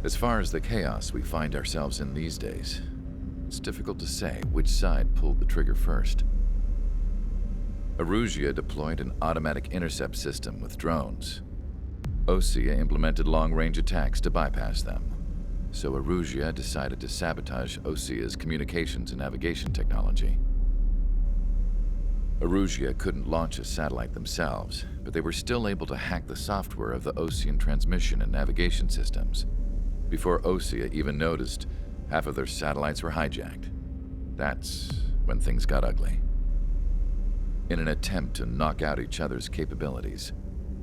As far as the chaos we find ourselves in these days, it's difficult to say which side pulled the trigger first. Erusia deployed an automatic intercept system with drones. Osea implemented long-range attacks to bypass them. So Erusia decided to sabotage Osea's communications and navigation technology. Erusia couldn't launch a satellite themselves, but they were still able to hack the software of the Osean transmission and navigation systems. Before Osea even noticed, half of their satellites were hijacked. That's when things got ugly. In an attempt to knock out each other's capabilities,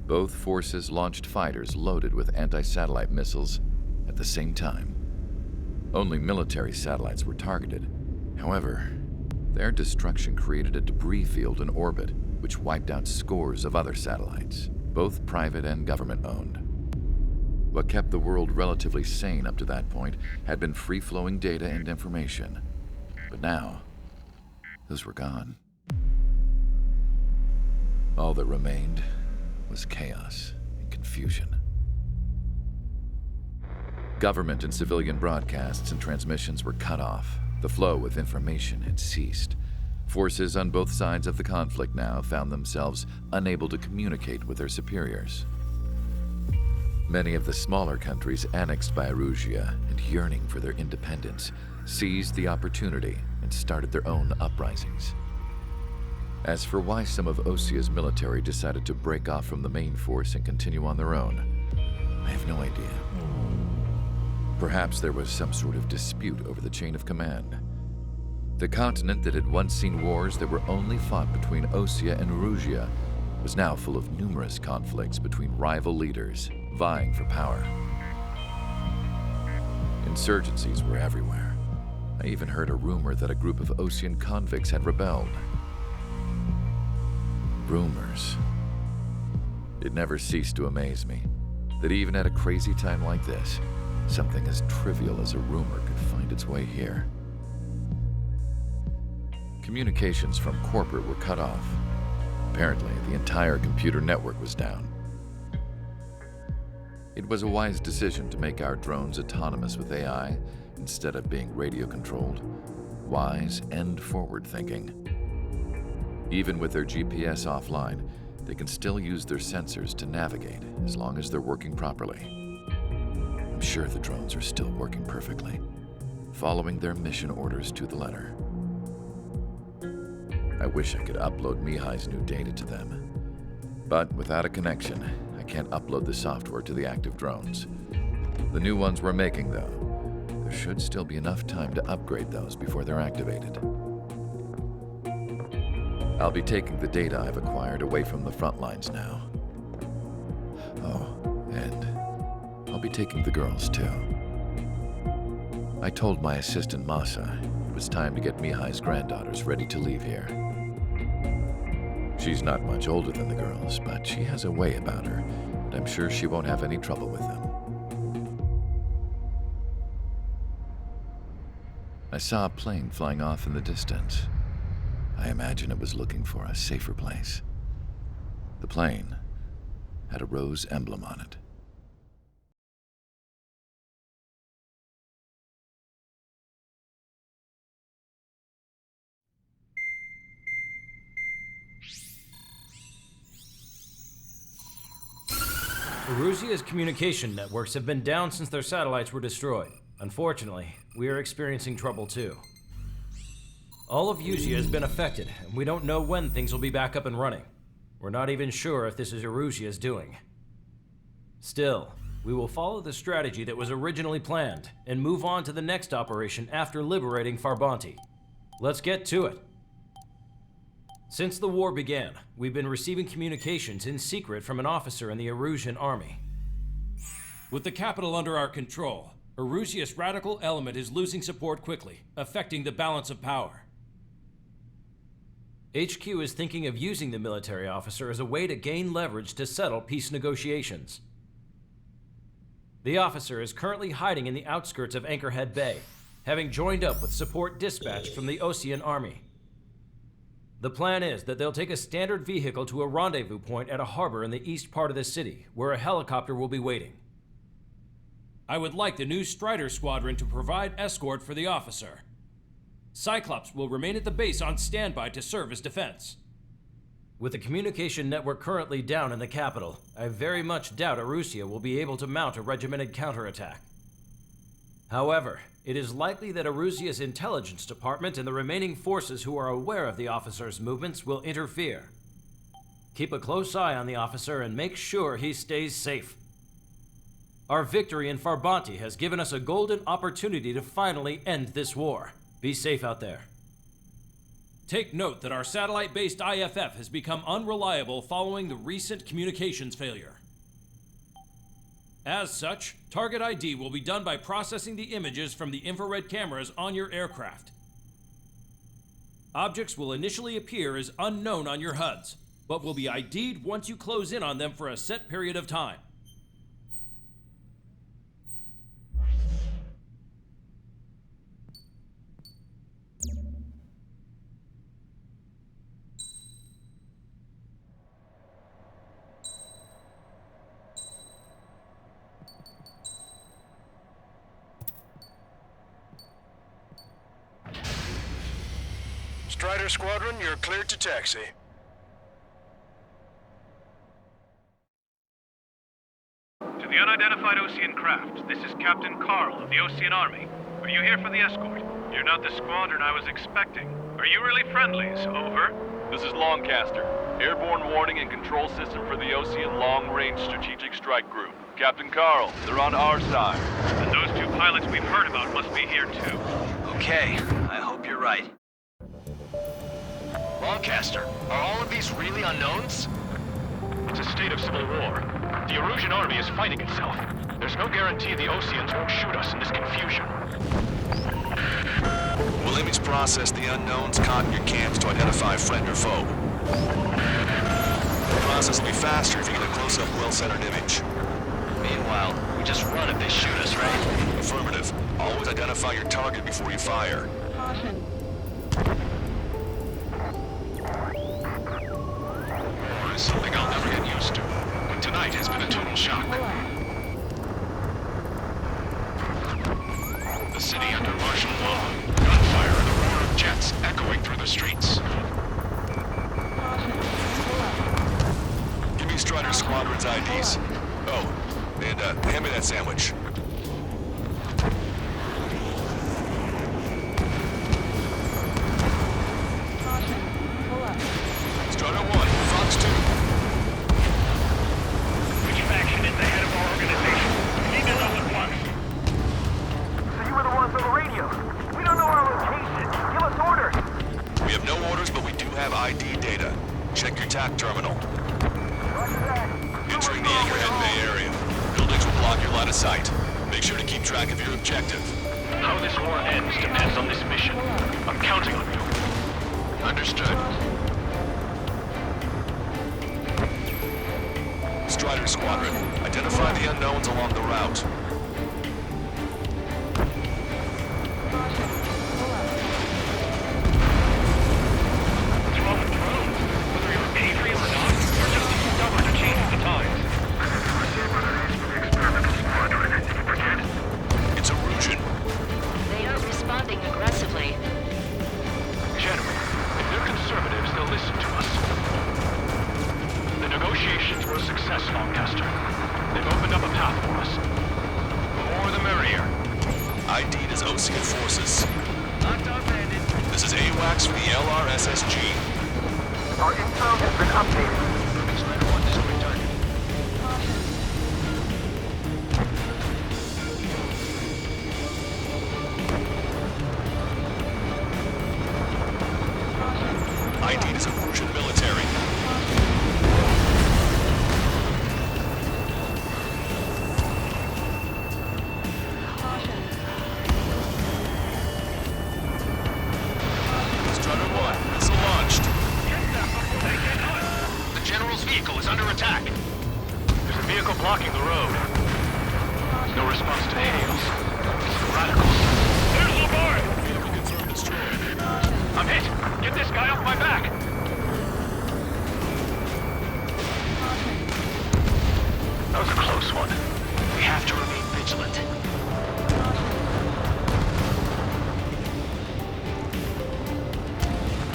both forces launched fighters loaded with anti-satellite missiles at the same time. Only military satellites were targeted. However, their destruction created a debris field in orbit, which wiped out scores of other satellites, both private and government-owned. What kept the world relatively sane up to that point had been free-flowing data and information. But now, those were gone. All that remained was chaos and confusion. Government and civilian broadcasts and transmissions were cut off. The flow of information had ceased. Forces on both sides of the conflict now found themselves unable to communicate with their superiors. Many of the smaller countries annexed by Erusia and yearning for their independence seized the opportunity and started their own uprisings. As for why some of Osea's military decided to break off from the main force and continue on their own, I have no idea. Perhaps there was some sort of dispute over the chain of command. The continent that had once seen wars that were only fought between Osea and Erusia was now full of numerous conflicts between rival leaders vying for power. Insurgencies were everywhere. I even heard a rumor that a group of Osean convicts had rebelled. Rumors. It never ceased to amaze me that even at a crazy time like this, something as trivial as a rumor could find its way here. Communications from corporate were cut off. Apparently, the entire computer network was down. It was a wise decision to make our drones autonomous with AI instead of being radio-controlled. Wise and forward-thinking. Even with their GPS offline, they can still use their sensors to navigate as long as they're working properly. I'm sure the drones are still working perfectly, following their mission orders to the letter. I wish I could upload Mihai's new data to them. But without a connection, I can't upload the software to the active drones. The new ones we're making, though, there should still be enough time to upgrade those before they're activated. I'll be taking the data I've acquired away from the front lines now. Oh, and I'll be taking the girls, too. I told my assistant Masa it was time to get Mihai's granddaughters ready to leave here. She's not much older than the girls, but she has a way about her, and I'm sure she won't have any trouble with them. I saw a plane flying off in the distance. I imagine it was looking for a safer place. The plane had a rose emblem on it. Erusia's communication networks have been down since their satellites were destroyed. Unfortunately, we are experiencing trouble too. All of Erusia has been affected, and we don't know when things will be back up and running. We're not even sure if this is Erusia's doing. Still, we will follow the strategy that was originally planned and move on to the next operation after liberating Farbanti. Let's get to it. Since the war began, we've been receiving communications in secret from an officer in the Erusian army. With the capital under our control, Erusia's radical element is losing support quickly, affecting the balance of power. HQ is thinking of using the military officer as a way to gain leverage to settle peace negotiations. The officer is currently hiding in the outskirts of Anchorhead Bay, having joined up with support dispatched from the Osean army. The plan is that they'll take a standard vehicle to a rendezvous point at a harbor in the east part of the city, where a helicopter will be waiting. I would like the new Strider Squadron to provide escort for the officer. Cyclops will remain at the base on standby to serve as defense. With the communication network currently down in the capital, I very much doubt Arusea will be able to mount a regimented counterattack. However, it is likely that Arusea's intelligence department and the remaining forces who are aware of the officer's movements will interfere. Keep a close eye on the officer and make sure he stays safe. Our victory in Farbanti has given us a golden opportunity to finally end this war. Be safe out there. Take note that our satellite-based IFF has become unreliable following the recent communications failure. As such, target ID will be done by processing the images from the infrared cameras on your aircraft. Objects will initially appear as unknown on your HUDs, but will be ID'd once you close in on them for a set period of time. Strider Squadron, you're cleared to taxi. To the unidentified Ocean craft, this is Captain Carl of the Ocean Army. Are you here for the escort? You're not the squadron I was expecting. Are you really friendlies? Over. This is Longcaster. Airborne warning and control system for the Ocean Long-Range Strategic Strike Group. Captain Carl, they're on our side. And those two pilots we've heard about must be here too. Okay, I hope you're right. Longcaster, are all of these really unknowns? It's a state of civil war. The Erusian army is fighting itself. There's no guarantee the Oceans won't shoot us in this confusion. We'll image process the unknowns caught in your camps to identify friend or foe. The process will be faster if you get a close-up, well-centered image. Meanwhile, we just run if they shoot us, right? Affirmative. Always identify your target before you fire. Caution. It's something I'll never get used to. Tonight has been a total shock. The city under martial law. Gunfire and the roar of jets echoing through the streets. Give me Strider Squadron's IDs. Oh, and hand me that sandwich. Strider 1, Fox 2. Which faction is the head of our organization? We need to know at once. So you were the ones on the radio. We don't know our location. Give us orders. We have no orders, but we do have ID data. Check your TAC terminal. Entering the Anchorhead Bay area. Buildings will block your line of sight. Make sure to keep track of your objective. How this war ends depends on this mission. I'm counting on you. Understood. Strider Squadron, identify the unknowns along the route. What's wrong with drones? Whether you're Adrian or not, you're just too stubborn to change the times. It's Erusian. They are responding aggressively. Gentlemen, if they're conservatives, they'll listen to us. The negotiations were a success, Longcaster. They've opened up a path for us. The more the merrier. ID'd as Ocean forces. Locked on landed. This is AWACS for the LRSSG. Our info has been updated. Strider 1 destroyed target. ID'd as Erusian military. Strider 1, missile launched. The General's vehicle is under attack. There's a vehicle blocking the road. No response to hails. It's the radicals. There's Lamar! Vehicle confirmed destroyed. I'm hit! Get this guy off my back! That was a close one. We have to remain vigilant. vigilant.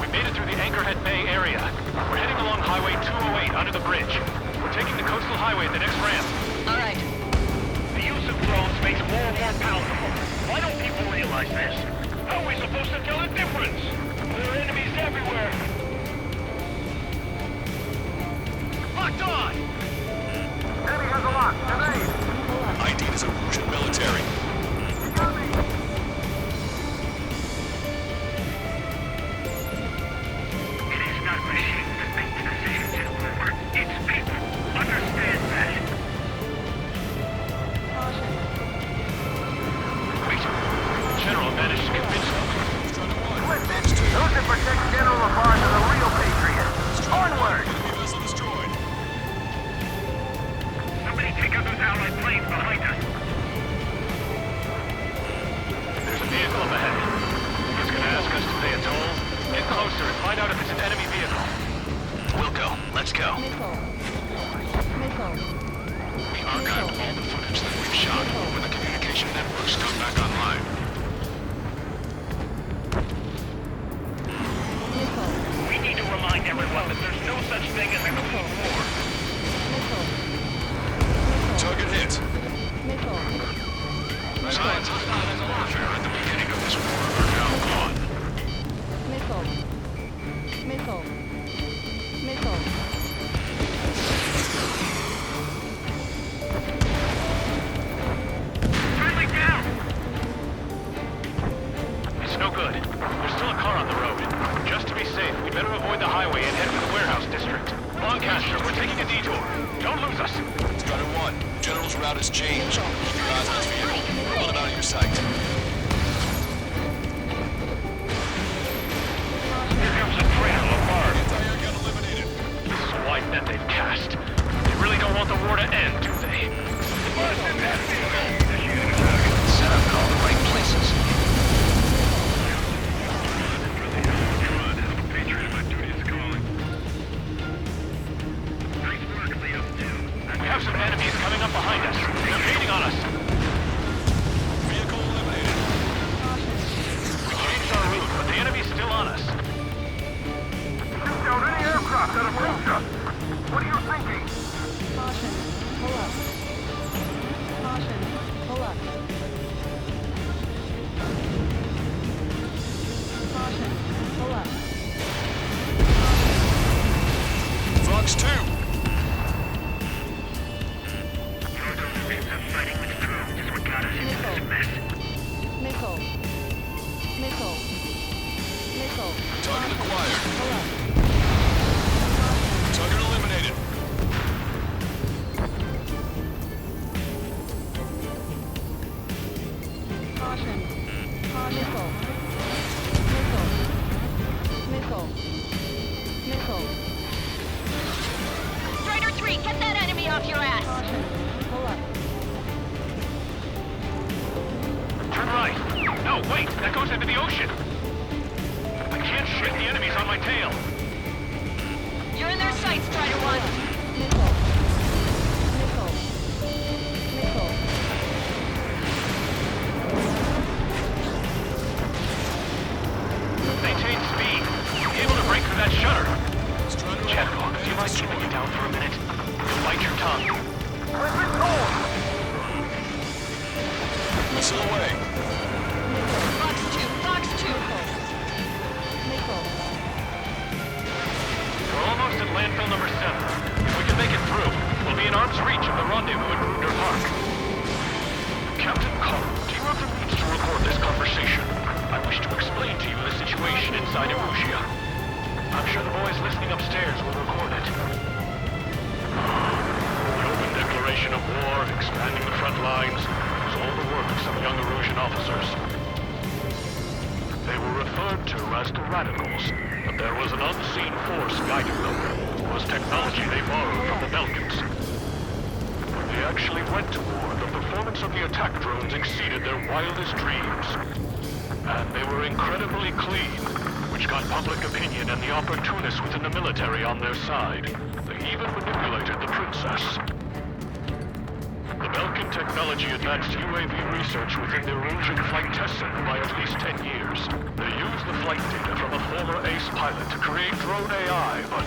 We made it through the Anchorhead Bay area. We're heading along Highway 208 under the bridge. We're taking the coastal highway at the next ramp. All right. The use of drones makes war more palatable. Why don't people realize this? How are we supposed to tell the difference? There are enemies everywhere. Locked on! Enemy has a lock. Grenade! ID is a Russian military. It is not machines that make the decisions in war. It's people. Understand that. Wait. General managed to convince them. Those that protect General Lafarge are the real patriots. Onward! Enemy vessel destroyed. Somebody take out those Allied planes behind us. There's a vehicle up ahead. It's gonna ask us to pay a toll. Get closer and find out if it's an enemy vehicle. We'll go. Let's go. We archived all the footage that we've shot when the communication networks come back online. We need to remind everyone that there's no such thing as a clean war. Target hit. Signs of warfare at the beginning of this war are now gone. Friendly down! It's no good. There's still a car on the road. Just to be safe, we better avoid the highway and head for the warehouse district. Lancaster, we're taking a detour. Don't lose us. Strider 1, General's route has changed. Keep your eyes on his vehicle. Pull him out of your sight. Here comes a trail apart. Anti-air gun eliminated. This is a wide net they've cast. They really don't want the war to end, do they? Set up in all the right places. We have some enemies coming up behind us. They're gaining on us. Vehicle eliminated. We changed our route, but the enemy's still on us. Shoot down any aircraft that approach us. What are you thinking? Fox 2. Fighting with drones is what got us into this mess. Target acquired. Target eliminated. Strider 3, get that enemy off your ass! Turn right. No, wait. That goes into the ocean. I can't shoot. The enemy's on my tail. You're in their sights, Strider 1. Maintain speed. Be able to break through that shutter. Strider General, do you mind keeping it down for a minute? You'll bite your tongue. Weapon cold! missile away. Fox 2, Fox 2. We're almost at landfill number 7. If we can make it through, we'll be in arm's reach of the rendezvous at Brunder Park. Captain Carl, do you have the means to record this conversation? I wish to explain to you the situation inside Erusia. I'm sure the boys listening upstairs will record it. The open declaration of war, expanding the front lines, was all the work of some young Erusian officers. They were referred to as the Radicals, but there was an unseen force guiding them. It was technology they borrowed from the Belkans. When they actually went to war, the performance of the attack drones exceeded their wildest dreams. And they were incredibly clean, which got public opinion and the opportunists within the military on their side. They even manipulated the princess. The Belkan technology technology advanced UAV research within the Erosion Flight Test Center by at least 10 years. They used the flight data from a former ace pilot to create drone AI, but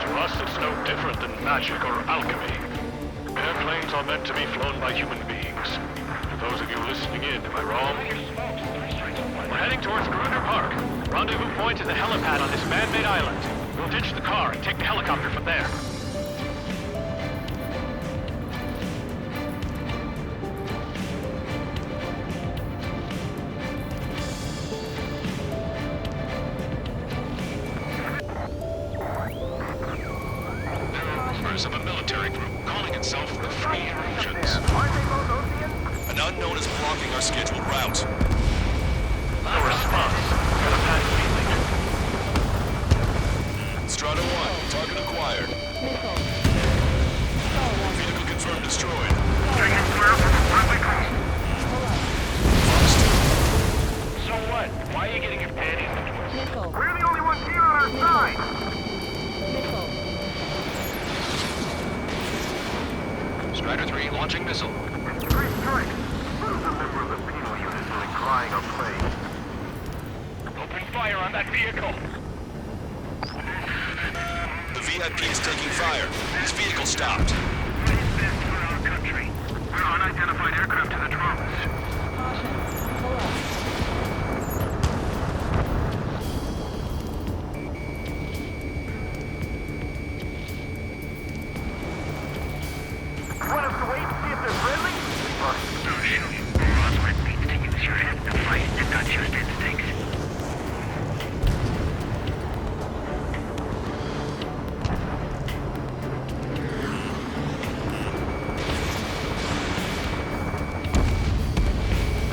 to us it's no different than magic or alchemy. Airplanes are meant to be flown by human beings. For those of you listening in, am I wrong? We're heading towards Gruner Park. Rendezvous point is the helipad on this man-made island. We'll ditch the car and take the helicopter from there. Of a military group calling itself the Free Erosions. An unknown is blocking our scheduled route. No response. Got a bad feeling. Strata 1, target acquired. Vehicle confirmed destroyed. Fox 2. So what? Why are you getting your panties in a twist? We're the only ones here on our side. Strider 3 launching missile. Great strike. Who's the member of the penal unit really crying or playing? Open fire on that vehicle. The VIP is taking fire. His vehicle stopped. What is this for our country? We're unidentified aircraft to the drones. Want us to wait and see if they're friendly? No shooting. Roswell needs to use your head to fight and not just instincts.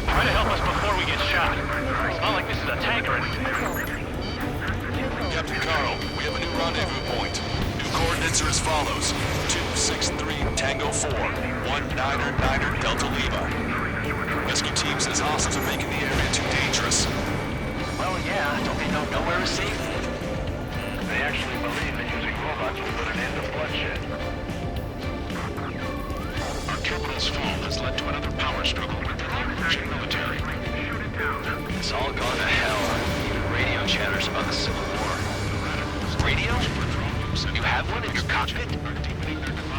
Try to help us before we get shot. It's not like this is a tank or anything. Captain Carl, we have a new rendezvous point. New coordinates are as follows. 263 Tango 4, 1999 Delta Lima. Rescue team says hostiles are making the area too dangerous. Well, yeah, don't they know nowhere is safe? They actually believe that using robots will put an end to bloodshed. Our terminal's fall has led to another power struggle with the Russian military. It's all gone to hell. Even radio chatters about the Civil War. Radio? You have one in your cockpit?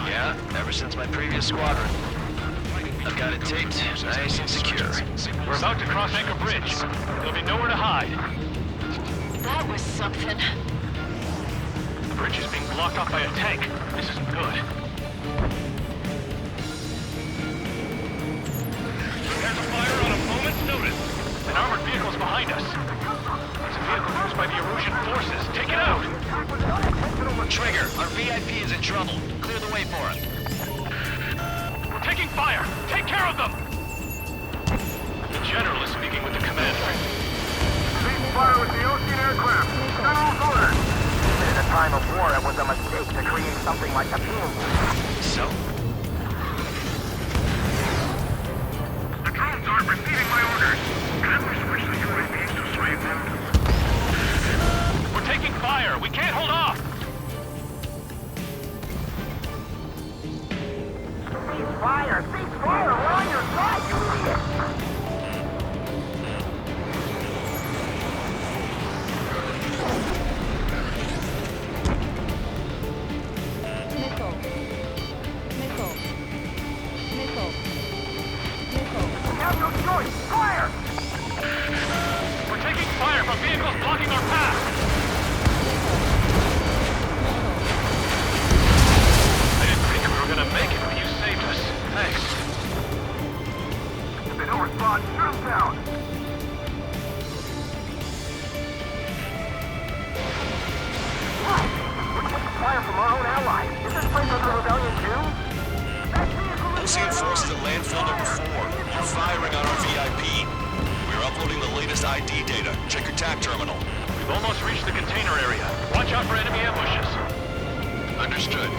Yeah, ever since my previous squadron. I've got it taped, nice and secure. We're about to cross Anchor Bridge. There'll be nowhere to hide. That was something. The bridge is being blocked off by a tank. This isn't good. There's a fire on a moment's notice. An armored vehicle's behind us. It's a vehicle used by the Erosion forces. Take it out! Trigger, our VIP is in trouble. Clear the way for him. We're taking fire! Take care of them! The General is speaking with the commander. Cease fire with the Ocean aircraft. General's orders. In a time of war, it was a mistake to create something like a penal unit. So? The drones aren't receiving my orders. Can we switch the UAVs to slave them? We're taking fire! We can't hold off! Cease fire! Cease fire! We're on your side, you idiot! We have no choice! Fire! We're taking fire from vehicles blocking our path! I didn't think we were gonna make it, but you saved us. Thanks. If they don't respond, shoot them down! What? We're taking fire from our own allies. Is this place under rebellion too? Ocean forces at landfill number 4 are firing on our VIP. We're uploading the latest ID data. Check your TAC terminal. We've almost reached the container area. Watch out for enemy ambushes. Understood.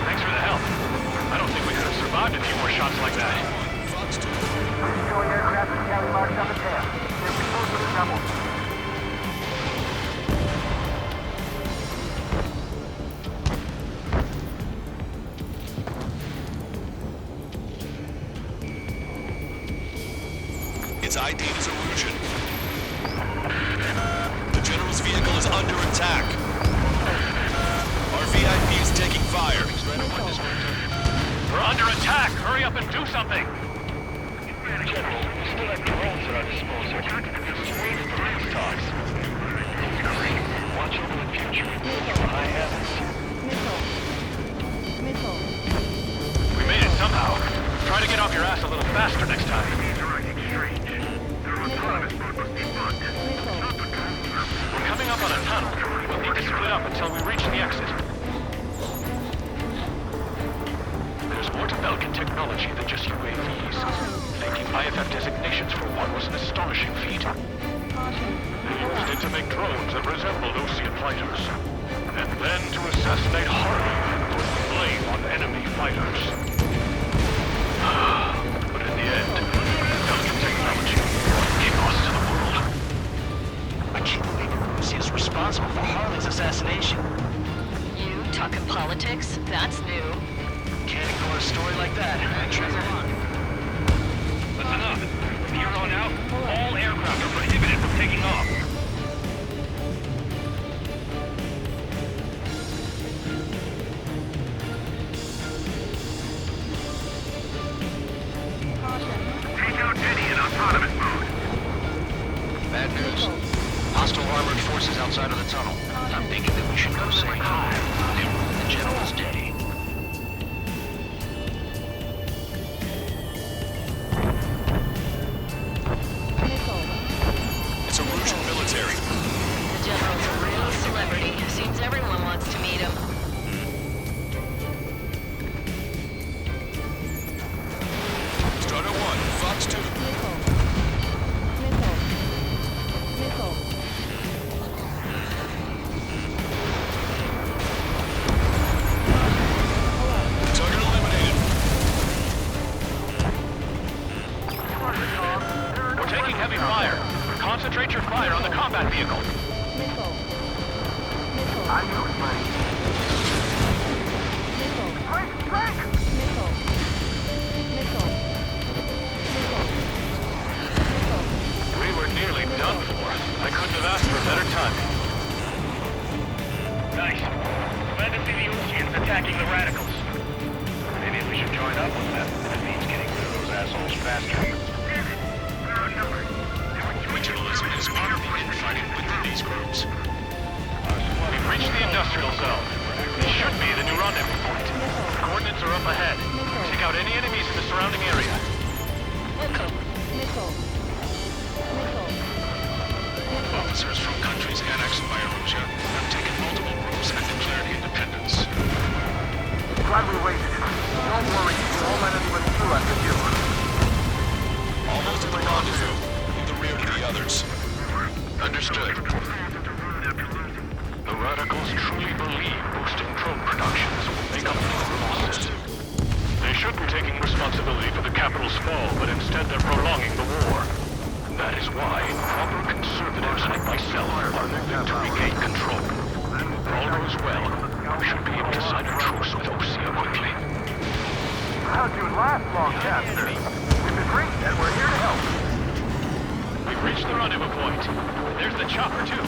Thanks for the help. I don't think we could have survived a few more shots like that. Fox 2. Destroy aircraft and tally marks on the tail. They're close to the double. ID'd as illusion. The General's vehicle is under attack. Our VIP is taking fire. We're under attack! Hurry up and do something! General, we still have drones at our disposal. Peace talks. Watch over the future. High heavens. We made it somehow. Try to get off your ass a little faster next time. We're coming up on a tunnel. We'll need to split up until we reach the exit. There's more to Belkin technology than just UAVs. Thanking IFF designations for one was an astonishing feat. They used it to make drones that resembled Osean fighters. And then to assassinate Harvey and put the blame on enemy fighters. But in the end, Belkin technology brought chaos to the world. I can't believe Russia is responsible for Harley's assassination. You talking politics? That's new. Can't ignore a story like that. Trevor on. Listen up. From here on out, all aircraft are prohibited from taking off. Take out Eddie in autonomous mode. Bad news. Hostile armored forces outside of the tunnel. I'm thinking that we should go say hi. The General's steady. It's Erusian military. The General's a real celebrity. Seems everyone wants to meet him. Strider 1, Fox 2. Target eliminated. We're taking heavy fire. Concentrate your fire on the combat vehicle. We were nearly done for. I couldn't have asked for better timing. Nice. Glad to see the Oceans attacking the radicals. Maybe we should join up with them. It means getting rid of those assholes faster. Regionalism is part of the infighting within these groups. We've reached the industrial zone. This should be the new rendezvous point. Coordinates are up ahead. Take out any enemies in the surrounding area. Officers from countries annexed by Erusia have taken multiple groups and declared independence. Glad we waited. Don't worry, we won't let anyone through after you. Almost at the rendezvous. In the rear to the others. Understood. The radicals truly believe boosting drone productions will make up for the losses. They should be taking responsibility for the capital's fall, but instead they're prolonging the war. That is why proper conservatives like myself are moving to regain control. If all goes well, we should be able to sign a truce with Osea quickly. How'd you last long, Chester? We've agreed and we're here to help. We've reached the rendezvous point. There's the chopper, too.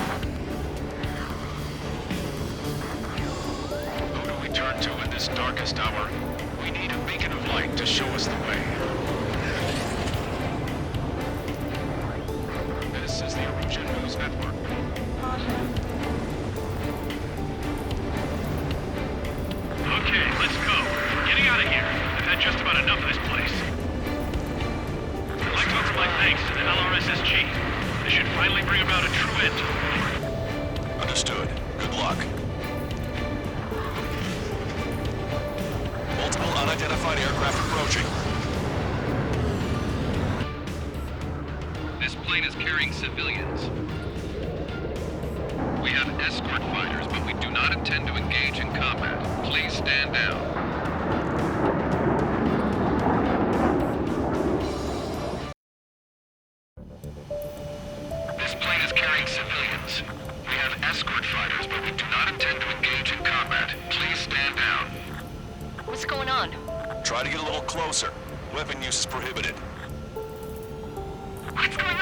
Who do we turn to in this darkest hour? We need a beacon of light to show us the way. This is the Erusian News Network. Okay, let's go. Getting out of here. I've had just about enough of this place. I'd like to offer my thanks to the LRSSG. This should finally bring about a true end to the war. Understood. Good luck. Multiple unidentified aircraft approaching. This plane is carrying civilians. We have escort fighters, but we do not intend to engage in combat. Please stand down. This plane is carrying civilians. We have escort fighters, but we do not intend to engage in combat. Please stand down. What's going on? Try to get a little closer. Weapon use is prohibited. What's going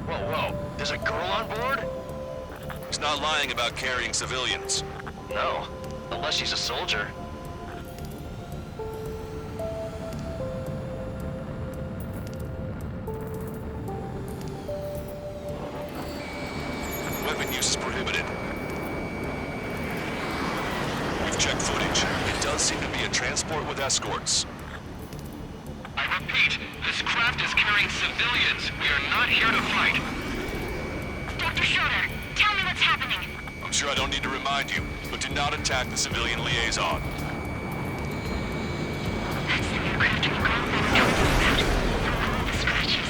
Whoa. There's a girl on board? He's not lying about carrying civilians. No. Unless she's a soldier. Weapon use is prohibited. We've checked footage. It does seem to be a transport with escorts. I repeat, this craft is carrying civilians. We are not here to fight. Dr. Schroeder, tell me what's happening. I'm sure I don't need to remind you, but do not attack the civilian liaison. That's the aircraft we called them about. The scratches.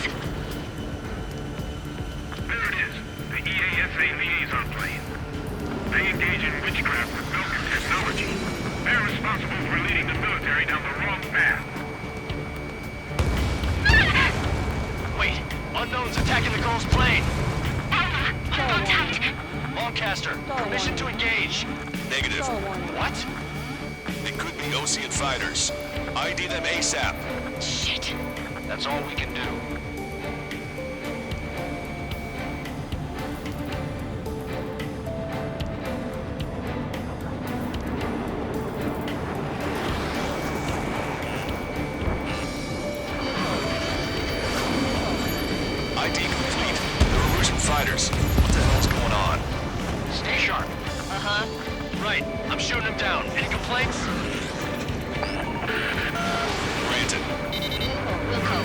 There it is. The EASA liaison plane. They engage in witchcraft with Vulcan technology. They're responsible for leading the military down the wrong path. Wait, unknown's attacking the girl's plane. Alpha, hold on tight. Lancaster, permission to engage. Negative. What? It could be Ocean fighters. ID them ASAP. Shit. That's all we can do. ID complete. They're Russian fighters. What the hell's going on? Stay sharp. Uh-huh. Right, I'm shooting him down. Any complaints? Granted. Wilco.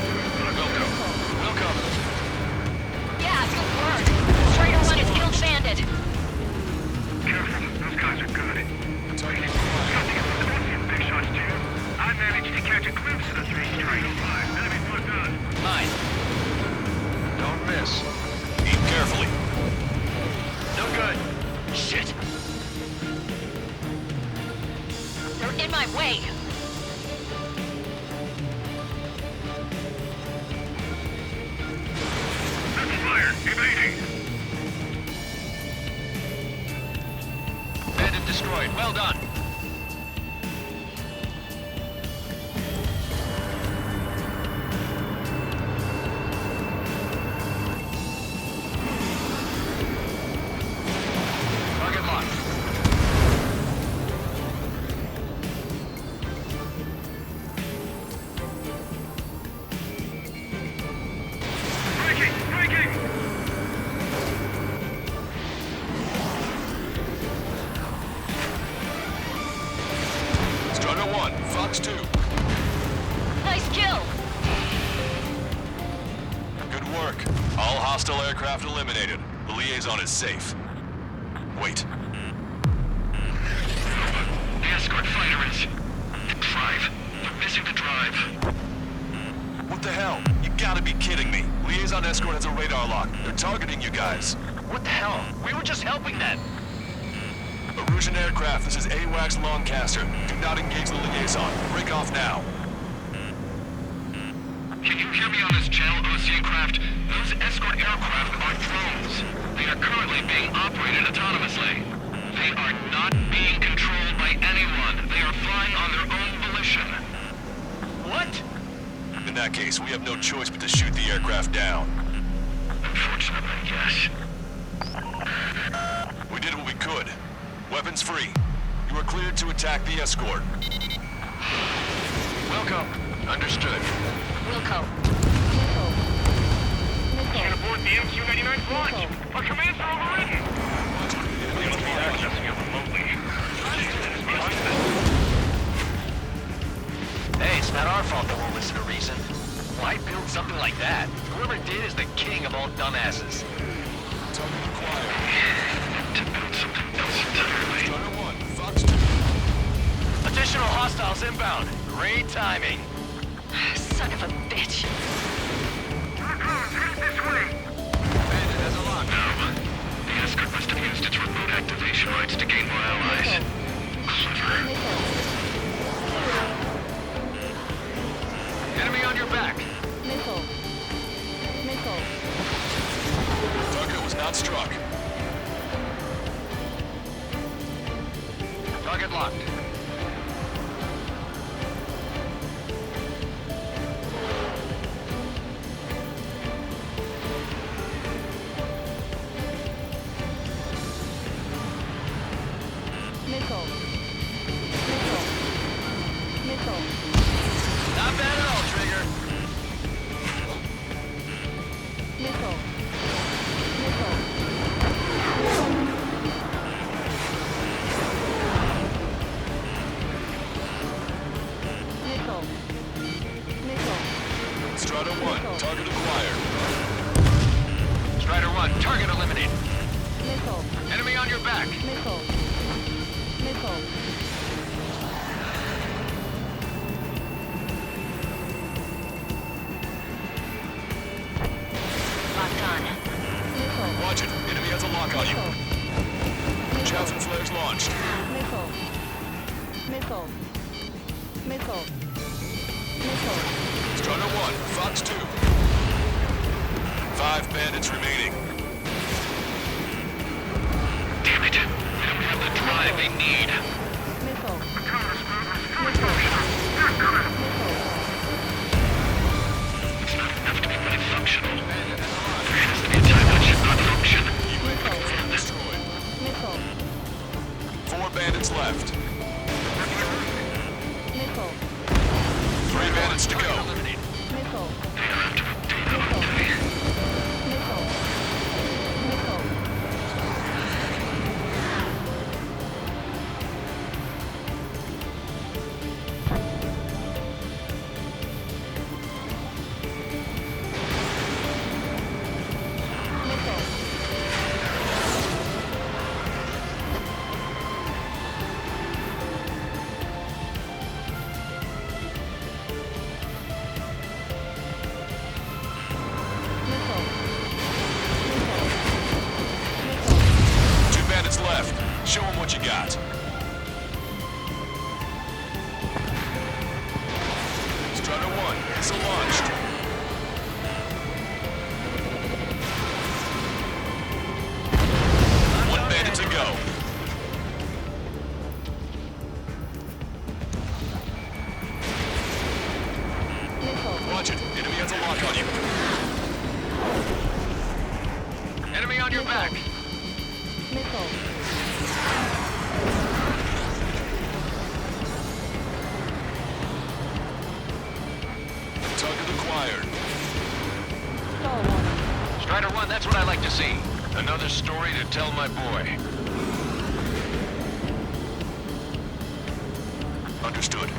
Welcome. Yeah, good work. Schroeder 1 is killed bandit. Careful, those guys are good. Something explosive, big shots too. I managed to catch a glimpse of the three strikes. Enemy put on. Mine. Don't miss. Aim carefully. No good. Shit. They're in my way. That's fire. Evading. Bandit destroyed. Well done. Target locked. Breaking! Struggle 1, Fox 2. Nice kill. Good work. All hostile aircraft eliminated. The liaison is safe. Wait. The escort fighter is... The drive. They're missing the drive. What the hell? You gotta be kidding me. Liaison escort has a radar lock. They're targeting you guys. What the hell? We were just helping them. Erusian aircraft, this is AWACS Lancaster. Do not engage the liaison. Break off now. Can you hear me on this channel, Ocean craft? Those escort aircraft are drones. They are currently being operated autonomously. They are not being controlled by anyone. They are flying on their own volition. What? In that case, we have no choice but to shoot the aircraft down. Unfortunately, yes. We did what we could. Weapons free. You are cleared to attack the escort. Welcome. Understood. Wilco. Can't aboard the MQ-99 launch. Our commands are overridden. They must be accessing it remotely. It's behind them. Hey, it's not our fault they won't listen to reason. Why build something like that? Whoever did is the king of all dumbasses. To build something else entirely. Struggle 1, Fox 2. Additional hostiles inbound. Great timing. Son of a bitch. Headed this way. Bandit has a lock. No. The escort must have used its remote activation rights to gain more allies. Clever. Enemy on your back. Target was not struck. Target locked. Missile. Missile. Missile. Not bad at all, Trigger. Missile. Missile. Missile. Missile. Strider 1, target acquired. Strider 1, target eliminated. Missile. Enemy on your back. Missile. Missile. Locked on. Missile. Watch it. Enemy has a lock on you. Missile. Chaff and flares launched. Missile. Missile. Missile. Missile. Strider 1, Fox 2. 5 bandits remaining. Damn it. They don't have the drive they need. Missile. Missile. It's not enough to be fully functional. There has to be a time when it should not function. Destroyed. Missile. 4 bandits left. Missile. 3 bandits to go. Missile. They have to obtain a Missile. Missile. Missile. Missile. Missile. Missile. 2 bandits left. Show them what you got. Strider 1, missile launched. One bandit to go. Missile. Watch it. Enemy has a lock on you. Enemy on your back. Missile. Target acquired. Star one. Strider 1, that's what I like to see. Another story to tell my boy. Understood.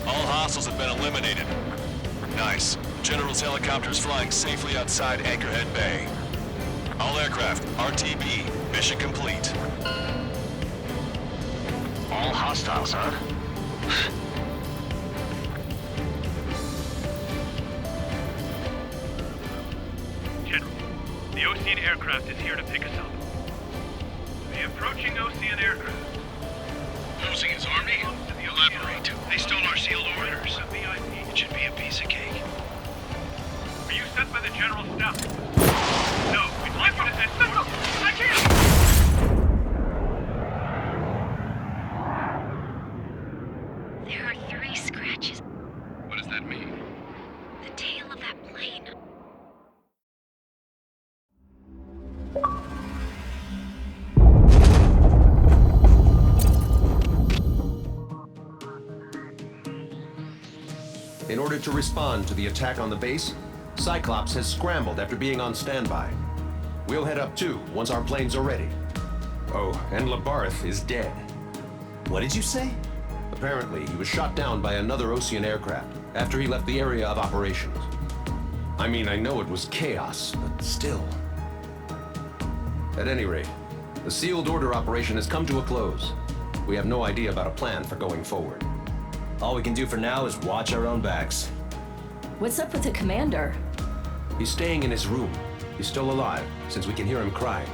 All hostiles have been eliminated. Nice. General's helicopters flying safely outside Anchorhead Bay. All aircraft, RTB, mission complete. All hostiles, huh? General, the Ocean aircraft is here to pick us up. The approaching Ocean aircraft. Losing his army? Elaborate. They stole our sealed orders. It should be a piece of cake. Were you sent by the General Staff? No, we'd like you to send someone. I can't! There are 3 scratches. What does that mean? The tail of that plane. In order to respond to the attack on the base, Cyclops has scrambled after being on standby. We'll head up too once our planes are ready. Oh, and Labarth is dead. What did you say? Apparently, he was shot down by another Ocean aircraft after he left the area of operations. I mean, I know it was chaos, but still. At any rate, the sealed order operation has come to a close. We have no idea about a plan for going forward. All we can do for now is watch our own backs. What's up with the commander? He's staying in his room. He's still alive, since we can hear him crying.